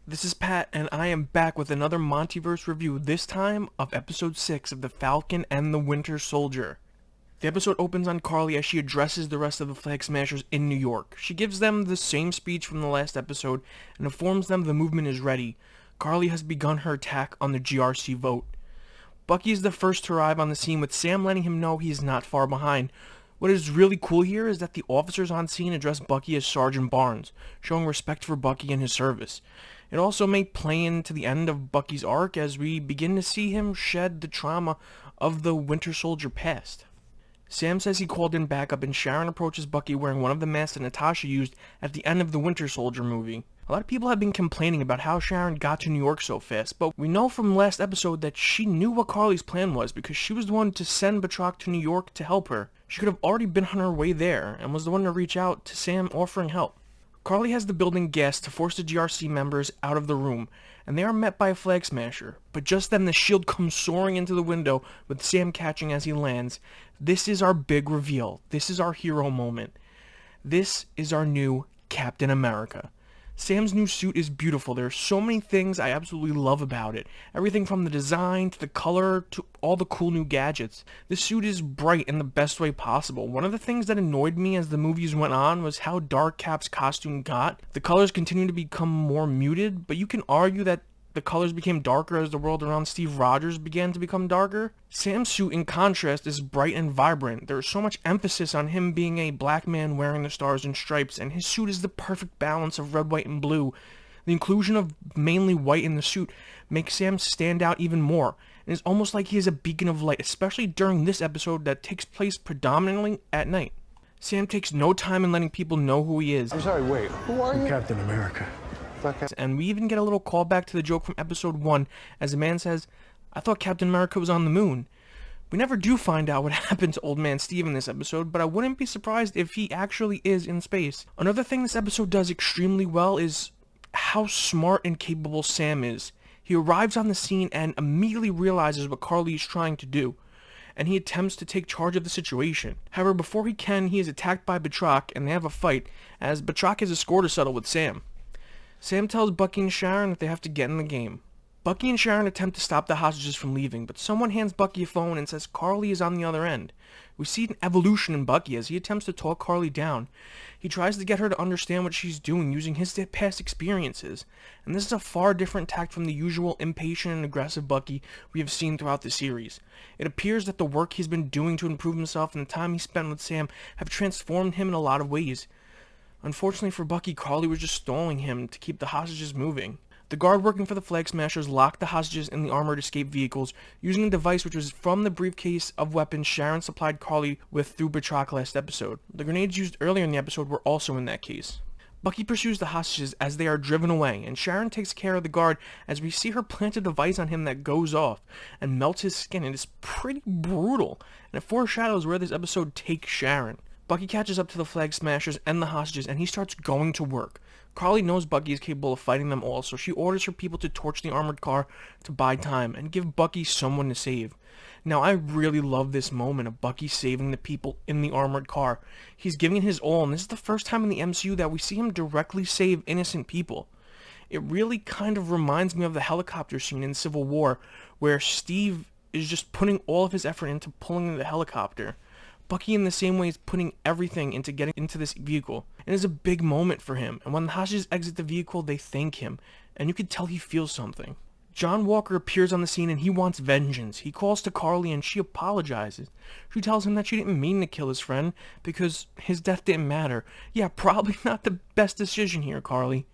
This is Pat, and I am back with another Montyverse review, this time of episode 6 of The Falcon and the Winter Soldier. The episode opens on Carly as she addresses the rest of the Flagsmashers in New York. She gives them the same speech from the last episode and informs them the movement is ready. Carly has begun her attack on the GRC vote. Bucky is the first to arrive on the scene, with Sam letting him know he is not far behind. What is really cool here is that the officers on scene address Bucky as Sergeant Barnes, showing respect for Bucky and his service. It also may play into the end of Bucky's arc as we begin to see him shed the trauma of the Winter Soldier past. Sam says he called in backup, and Sharon approaches Bucky wearing one of the masks that Natasha used at the end of the Winter Soldier movie. A lot of people have been complaining about how Sharon got to New York so fast, but we know from last episode that she knew what Carly's plan was because she was the one to send Batroc to New York to help her. She could have already been on her way there and was the one to reach out to Sam offering help. Carly has the building gassed to force the GRC members out of the room, and they are met by a flag smasher. But just then the shield comes soaring into the window, with Sam catching as he lands. This is our big reveal. This is our hero moment. This is our new Captain America. Sam's new suit is beautiful. There are so many things I absolutely love about it. Everything from the design to the color to all the cool new gadgets. This suit is bright in the best way possible. One of the things that annoyed me as the movies went on was how dark Cap's costume got. The colors continue to become more muted, but you can argue that the colors became darker as the world around Steve Rogers began to become darker. Sam's suit, in contrast, is bright and vibrant. There is so much emphasis on him being a black man wearing the stars and stripes, and his suit is the perfect balance of red, white, and blue. The inclusion of mainly white in the suit makes Sam stand out even more, and it's almost like he is a beacon of light, especially during this episode that takes place predominantly at night. Sam takes no time in letting people know who he is. I'm sorry, wait, who are you? Captain America. And we even get a little callback to the joke from episode 1 as the man says, "I thought Captain America was on the moon." We never do find out what happened to Old Man Steve in this episode, but I wouldn't be surprised if he actually is in space. Another thing this episode does extremely well is how smart and capable Sam is. He arrives on the scene and immediately realizes what Carly is trying to do, and he attempts to take charge of the situation. However, before he can, he is attacked by Batroc, and they have a fight, as Batroc has a score to settle with Sam. Sam tells Bucky and Sharon that they have to get in the game. Bucky and Sharon attempt to stop the hostages from leaving, but someone hands Bucky a phone and says Carly is on the other end. We see an evolution in Bucky as he attempts to talk Carly down. He tries to get her to understand what she's doing using his past experiences, and this is a far different tact from the usual impatient and aggressive Bucky we have seen throughout the series. It appears that the work he's been doing to improve himself and the time he spent with Sam have transformed him in a lot of ways. Unfortunately for Bucky, Carly was just stalling him to keep the hostages moving. The guard working for the Flagsmashers locked the hostages in the armored escape vehicles using a device which was from the briefcase of weapons Sharon supplied Carly with through Batroc last episode. The grenades used earlier in the episode were also in that case. Bucky pursues the hostages as they are driven away, and Sharon takes care of the guard as we see her plant a device on him that goes off and melts his skin. It is pretty brutal, and it foreshadows where this episode takes Sharon. Bucky catches up to the Flagsmashers and the hostages, and he starts going to work. Carly knows Bucky is capable of fighting them all, so she orders her people to torch the armored car to buy time and give Bucky someone to save. Now, I really love this moment of Bucky saving the people in the armored car. He's giving it his all, and this is the first time in the MCU that we see him directly save innocent people. It really kind of reminds me of the helicopter scene in Civil War, where Steve is just putting all of his effort into pulling the helicopter. Bucky in the same way is putting everything into getting into this vehicle. It is a big moment for him, and when the hostages exit the vehicle, they thank him, and you can tell he feels something. John Walker appears on the scene and he wants vengeance. He calls to Carly and she apologizes. She tells him that she didn't mean to kill his friend because his death didn't matter. Yeah, probably not the best decision here, Carly.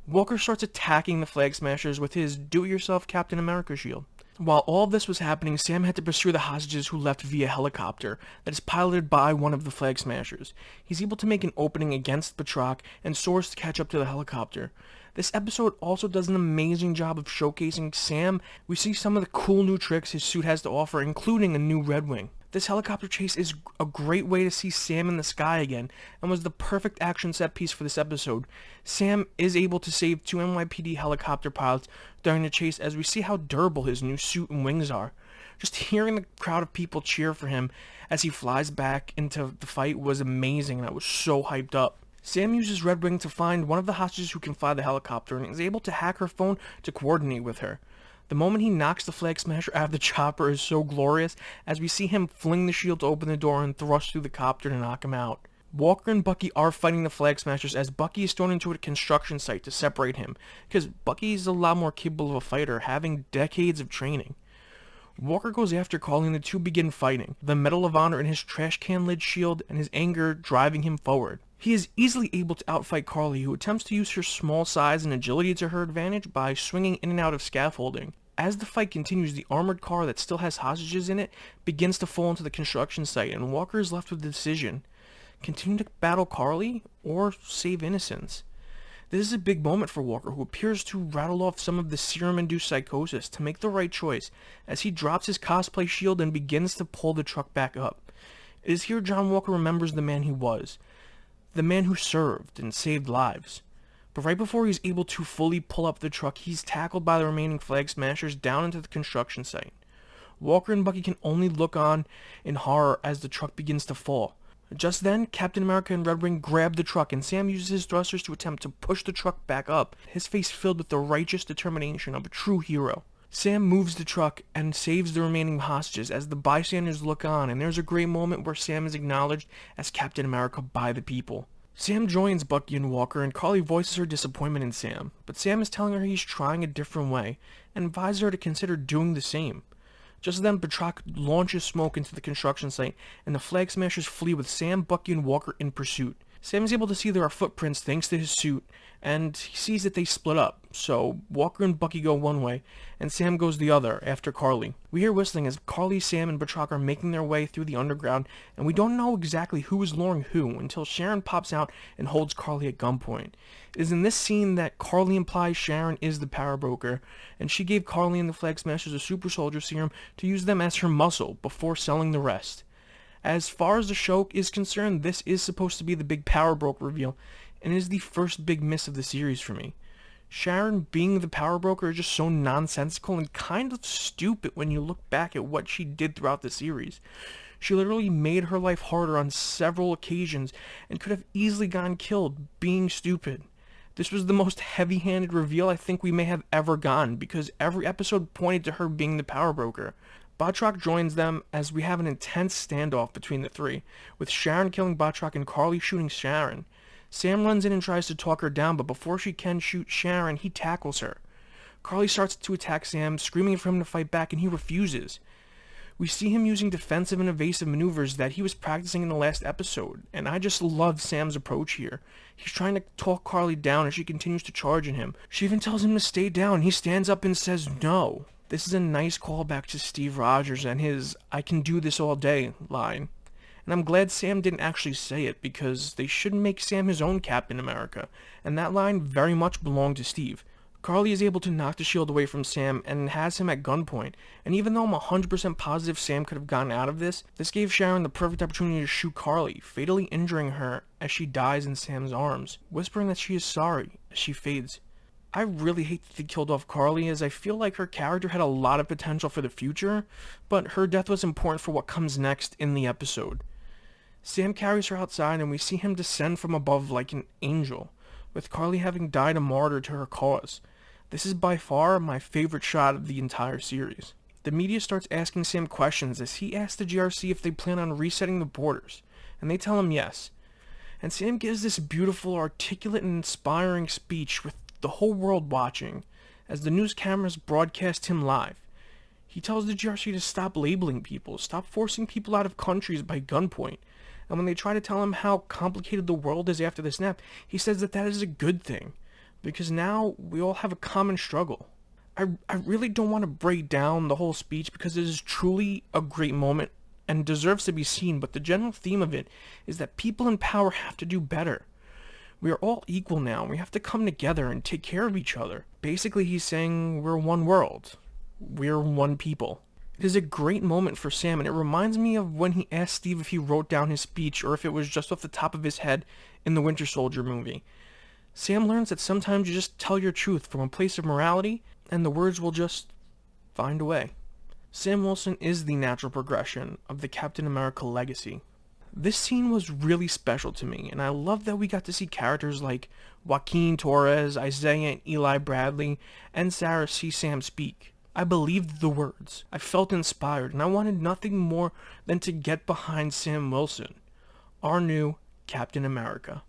Walker starts attacking the Flagsmashers with his do-it-yourself Captain America shield. While all of this was happening, Sam had to pursue the hostages who left via helicopter that is piloted by one of the Flagsmashers. He's able to make an opening against Batroc and soars to catch up to the helicopter. This episode also does an amazing job of showcasing Sam. We see some of the cool new tricks his suit has to offer, including a new Red Wing. This helicopter chase is a great way to see Sam in the sky again, and was the perfect action set piece for this episode. Sam is able to save 2 NYPD helicopter pilots during the chase as we see how durable his new suit and wings are. Just hearing the crowd of people cheer for him as he flies back into the fight was amazing, and I was so hyped up. Sam uses Red Wing to find one of the hostages who can fly the helicopter and is able to hack her phone to coordinate with her. The moment he knocks the Flagsmasher out of the chopper is so glorious, as we see him fling the shield to open the door and thrust through the copter to knock him out. Walker and Bucky are fighting the Flagsmashers as Bucky is thrown into a construction site to separate him, because Bucky is a lot more capable of a fighter, having decades of training. Walker goes after Carly and the two begin fighting, the Medal of Honor in his trash can lid shield and his anger driving him forward. He is easily able to outfight Carly, who attempts to use her small size and agility to her advantage by swinging in and out of scaffolding. As the fight continues, the armored car that still has hostages in it begins to fall into the construction site, and Walker is left with the decision: continue to battle Carly or save innocents? This is a big moment for Walker, who appears to rattle off some of the serum-induced psychosis to make the right choice as he drops his cosplay shield and begins to pull the truck back up. It is here John Walker remembers the man he was, the man who served and saved lives. But right before he's able to fully pull up the truck, he's tackled by the remaining Flagsmashers down into the construction site. Walker and Bucky can only look on in horror as the truck begins to fall. Just then, Captain America and Red Wing grab the truck, and Sam uses his thrusters to attempt to push the truck back up, his face filled with the righteous determination of a true hero. Sam moves the truck and saves the remaining hostages as the bystanders look on, and there's a great moment where Sam is acknowledged as Captain America by the people. Sam joins Bucky and Walker, and Carly voices her disappointment in Sam, but Sam is telling her he's trying a different way, and advises her to consider doing the same. Just then, Batroc launches smoke into the construction site, and the Flagsmashers flee with Sam, Bucky, and Walker in pursuit. Sam is able to see there are footprints thanks to his suit, and he sees that they split up, so Walker and Bucky go one way, and Sam goes the other, after Carly. We hear whistling as Carly, Sam, and Batroc are making their way through the underground, and we don't know exactly who is luring who until Sharon pops out and holds Carly at gunpoint. It is in this scene that Carly implies Sharon is the power broker, and she gave Carly and the Flagsmashers a super soldier serum to use them as her muscle before selling the rest. As far as the show is concerned, this is supposed to be the big power broker reveal, and is the first big miss of the series for me. Sharon being the power broker is just so nonsensical and kind of stupid when you look back at what she did throughout the series. She literally made her life harder on several occasions and could have easily gotten killed being stupid. This was the most heavy-handed reveal I think we may have ever gotten, because every episode pointed to her being the power broker. Batroc joins them as we have an intense standoff between the three, with Sharon killing Batroc and Carly shooting Sharon. Sam runs in and tries to talk her down, but before she can shoot Sharon, he tackles her. Carly starts to attack Sam, screaming for him to fight back, and he refuses. We see him using defensive and evasive maneuvers that he was practicing in the last episode, and I just love Sam's approach here. He's trying to talk Carly down as she continues to charge at him. She even tells him to stay down. He stands up and says no. This is a nice callback to Steve Rogers and his "I can do this all day" line. And I'm glad Sam didn't actually say it, because they should make Sam his own Captain America, and that line very much belonged to Steve. Carly is able to knock the shield away from Sam and has him at gunpoint, and even though I'm 100% positive Sam could have gotten out of this gave Sharon the perfect opportunity to shoot Carly, fatally injuring her as she dies in Sam's arms, whispering that she is sorry as she fades. I really hate that they killed off Carly, as I feel like her character had a lot of potential for the future, but her death was important for what comes next in the episode. Sam carries her outside and we see him descend from above like an angel, with Carly having died a martyr to her cause. This is by far my favorite shot of the entire series. The media starts asking Sam questions as he asks the GRC if they plan on resetting the borders, and they tell him yes. And Sam gives this beautiful, articulate, and inspiring speech with the whole world watching, as the news cameras broadcast him live. He tells the GRC to stop labeling people, stop forcing people out of countries by gunpoint, and when they try to tell him how complicated the world is after the snap, he says that that is a good thing, because now we all have a common struggle. I really don't want to break down the whole speech because it is truly a great moment and deserves to be seen, but the general theme of it is that people in power have to do better. We are all equal now, and we have to come together and take care of each other. Basically, he's saying we're one world. We're one people. It is a great moment for Sam, and it reminds me of when he asked Steve if he wrote down his speech or if it was just off the top of his head in the Winter Soldier movie. Sam learns that sometimes you just tell your truth from a place of morality, and the words will just find a way. Sam Wilson is the natural progression of the Captain America legacy. This scene was really special to me, and I love that we got to see characters like Joaquin Torres, Isaiah and Eli Bradley, and Sarah see Sam speak. I believed the words. I felt inspired, and I wanted nothing more than to get behind Sam Wilson, our new Captain America.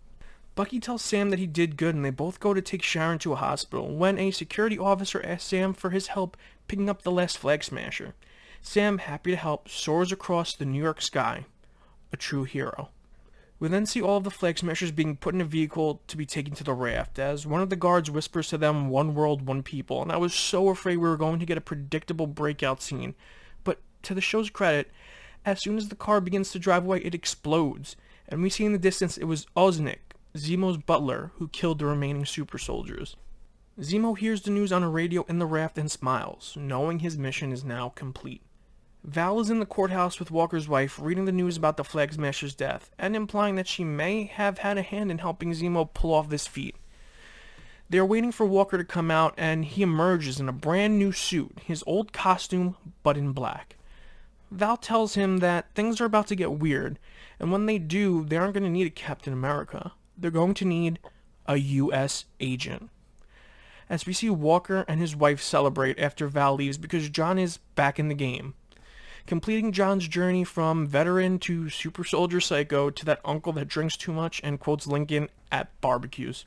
Bucky tells Sam that he did good, and they both go to take Sharon to a hospital when a security officer asks Sam for his help picking up the last Flagsmasher. Sam, happy to help, soars across the New York sky. A true hero. We then see all of the Flagsmashers being put in a vehicle to be taken to the raft, as one of the guards whispers to them, "One world, one people," and I was so afraid we were going to get a predictable breakout scene. But to the show's credit, as soon as the car begins to drive away, it explodes, and we see in the distance it was Oznik, Zemo's butler, who killed the remaining super soldiers. Zemo hears the news on a radio in the raft and smiles, knowing his mission is now complete. Val is in the courthouse with Walker's wife, reading the news about the Flagsmasher's death, and implying that she may have had a hand in helping Zemo pull off this feat. They are waiting for Walker to come out, and he emerges in a brand new suit, his old costume, but in black. Val tells him that things are about to get weird, and when they do, they aren't going to need a Captain America. They're going to need a U.S. agent. As we see Walker and his wife celebrate after Val leaves because John is back in the game, completing John's journey from veteran to super soldier psycho to that uncle that drinks too much and quotes Lincoln at barbecues.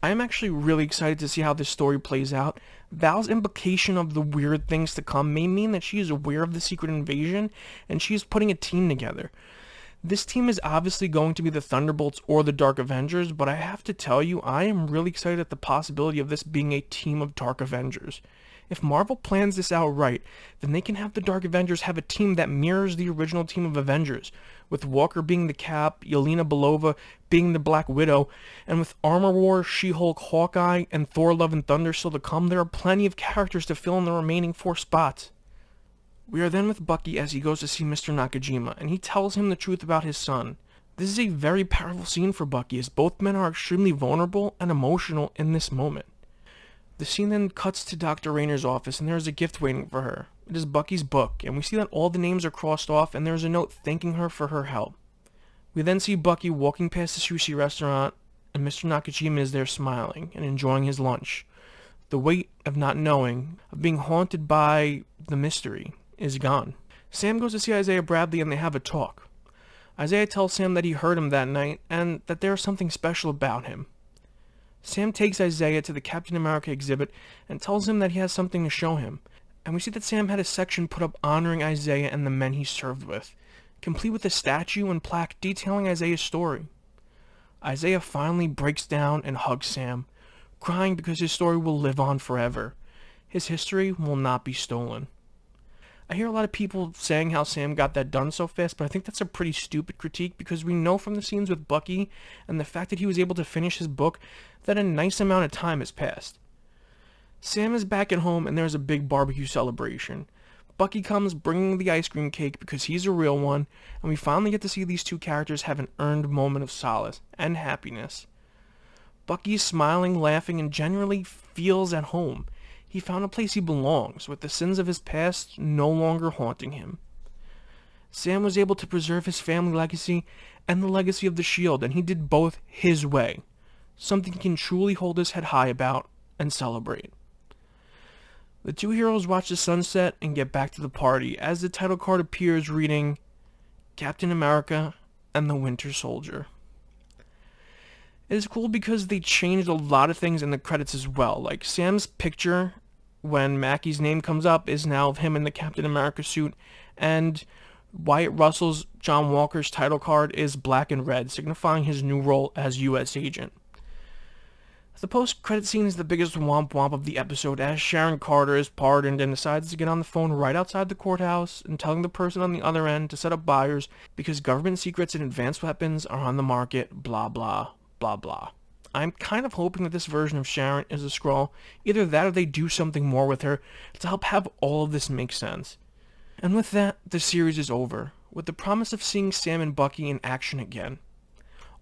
I am actually really excited to see how this story plays out. Val's implication of the weird things to come may mean that she is aware of the secret invasion and she is putting a team together. This team is obviously going to be the Thunderbolts or the Dark Avengers, but I have to tell you, I am really excited at the possibility of this being a team of Dark Avengers. If Marvel plans this out right, then they can have the Dark Avengers have a team that mirrors the original team of Avengers, with Walker being the Cap, Yelena Belova being the Black Widow, and with Armor Wars, She-Hulk, Hawkeye, and Thor Love and Thunder still to come, there are plenty of characters to fill in the remaining 4 spots. We are then with Bucky as he goes to see Mr. Nakajima, and he tells him the truth about his son. This is a very powerful scene for Bucky, as both men are extremely vulnerable and emotional in this moment. The scene then cuts to Dr. Rayner's office, and there is a gift waiting for her. It is Bucky's book, and we see that all the names are crossed off, and there is a note thanking her for her help. We then see Bucky walking past the sushi restaurant, and Mr. Nakajima is there smiling and enjoying his lunch. The weight of not knowing, of being haunted by the mystery, is gone. Sam goes to see Isaiah Bradley, and they have a talk. Isaiah tells Sam that he heard him that night, and that there is something special about him. Sam takes Isaiah to the Captain America exhibit and tells him that he has something to show him, and we see that Sam had a section put up honoring Isaiah and the men he served with, complete with a statue and plaque detailing Isaiah's story. Isaiah finally breaks down and hugs Sam, crying because his story will live on forever. His history will not be stolen. I hear a lot of people saying how Sam got that done so fast, but I think that's a pretty stupid critique because we know from the scenes with Bucky and the fact that he was able to finish his book that a nice amount of time has passed. Sam is back at home and there's a big barbecue celebration. Bucky comes bringing the ice cream cake because he's a real one, and we finally get to see these two characters have an earned moment of solace and happiness. Bucky is smiling, laughing, and generally feels at home. He found a place he belongs, with the sins of his past no longer haunting him. Sam was able to preserve his family legacy and the legacy of the Shield, and he did both his way, something he can truly hold his head high about and celebrate. The two heroes watch the sunset and get back to the party as the title card appears reading, Captain America and the Winter Soldier. It is cool because they changed a lot of things in the credits as well. Like Sam's picture, when Mackie's name comes up, is now of him in the Captain America suit, and Wyatt Russell's John Walker's title card is black and red, signifying his new role as U.S. agent. The post-credit scene is the biggest womp womp of the episode as Sharon Carter is pardoned and decides to get on the phone right outside the courthouse and telling the person on the other end to set up buyers because government secrets and advanced weapons are on the market, blah blah. Blah blah. I'm kind of hoping that this version of Sharon is a Skrull. Either that or they do something more with her to help have all of this make sense. And with that, the series is over, with the promise of seeing Sam and Bucky in action again.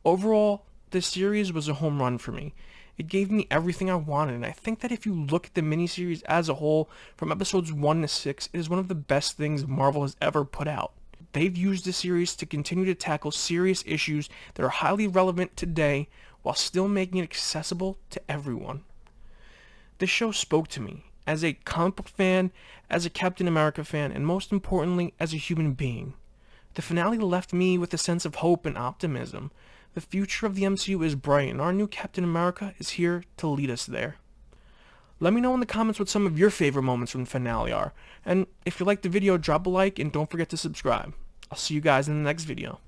Overall, this series was a home run for me. It gave me everything I wanted, and I think that if you look at the miniseries as a whole, from episodes 1 to 6, it is one of the best things Marvel has ever put out. They've used the series to continue to tackle serious issues that are highly relevant today while still making it accessible to everyone. This show spoke to me as a comic book fan, as a Captain America fan, and most importantly, as a human being. The finale left me with a sense of hope and optimism. The future of the MCU is bright, and our new Captain America is here to lead us there. Let me know in the comments what some of your favorite moments from the finale are, and if you liked the video, drop a like and don't forget to subscribe. I'll see you guys in the next video.